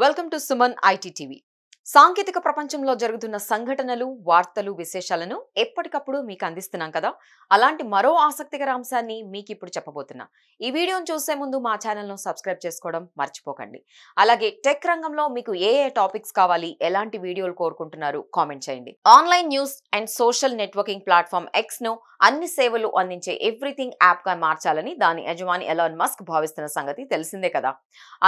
Welcome to Suman IT TV. సాంకేతిక ప్రపంచంలో జరుగుతున్న సంఘటనలు, వార్తలు, విశేషాలను ఎప్పటికప్పుడు మీకు అందిస్తున్నాం కదా. అలాంటి మరో ఆసక్తికర అంశాన్ని మీకు ఇప్పుడు చెప్పబోతున్నా. ఈ వీడియోను చూసే ముందు మా ఛానల్ను సబ్స్క్రైబ్ చేసుకోవడం మర్చిపోకండి. అలాగే టెక్ రంగంలో మీకు ఏ టాపిక్స్ కావాలి, ఎలాంటి వీడియోలు కోరుకుంటున్నారు కామెంట్ చేయండి. Online news and social networking platform X ను అన్ని సేవలు అందించే ఎవ్రీథింగ్ యాప్ గా మార్చాలని దాని యజమాని ఎలాన్ మస్క్ భావిస్తున్న సంగతి తెలిసిందే కదా.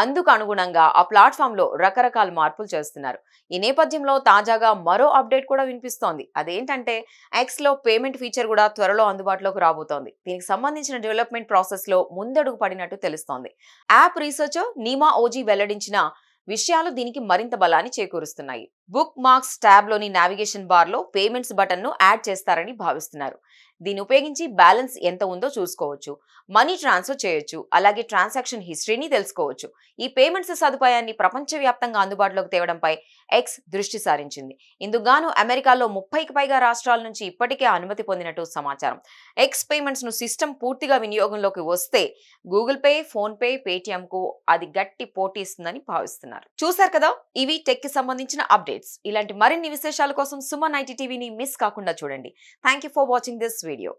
అందుకు అనుగుణంగా ఆ ప్లాట్ఫామ్ లో రకరకాల మార్పులు చేస్తున్నారు. ఈ నేపథ్యంలో తాజాగా మరో అప్డేట్ కూడా వినిపిస్తోంది. అదేంటంటే ఎక్స్ లో పేమెంట్ ఫీచర్ కూడా త్వరలో అందుబాటులోకి రాబోతోంది. దీనికి సంబంధించిన డెవలప్మెంట్ ప్రాసెస్ లో ముందడుగు పడినట్టు తెలుస్తోంది. యాప్ రీసెర్చర్ నీమా ఓజీ వెల్లడించిన విషయాలు దీనికి మరింత బలాన్ని చేకూరుస్తున్నాయి. బుక్ మార్క్స్ ట్యాబ్ లోని నావిగేషన్ బార్ లో పేమెంట్స్ బటన్ ను యాడ్ చేస్తారని భావిస్తున్నారు. దీన్ని ఉపయోగించి బ్యాలెన్స్ ఎంత ఉందో చూసుకోవచ్చు, మనీ ట్రాన్స్ఫర్ చేయొచ్చు, అలాగే ట్రాన్సాక్షన్ హిస్టరీని తెలుసుకోవచ్చు. ఈ పేమెంట్స్ సదుపాయాన్ని ప్రపంచవ్యాప్తంగా అందుబాటులోకి తేవడంపై ఎక్స్ దృష్టి సారించింది. ఇందుకుగాను అమెరికాలో 30కి పైగా రాష్ట్రాల నుంచి ఇప్పటికే అనుమతి పొందినట్టు సమాచారం. ఎక్స్ పేమెంట్స్ ను సిస్టమ్ పూర్తిగా వినియోగంలోకి వస్తే Google pay, phone pay, Paytm కు అది గట్టి పోటీ ఇస్తుందని భావిస్తున్నారు. చూశారు కదా, ఇవి టెక్ కి సంబంధించిన అప్డేట్స్. ఇలాంటి మరిన్ని విశేషాల కోసం సుమన్ ఐటీ టీవీని మిస్ కాకుండా చూడండి. Thank you for watching this video.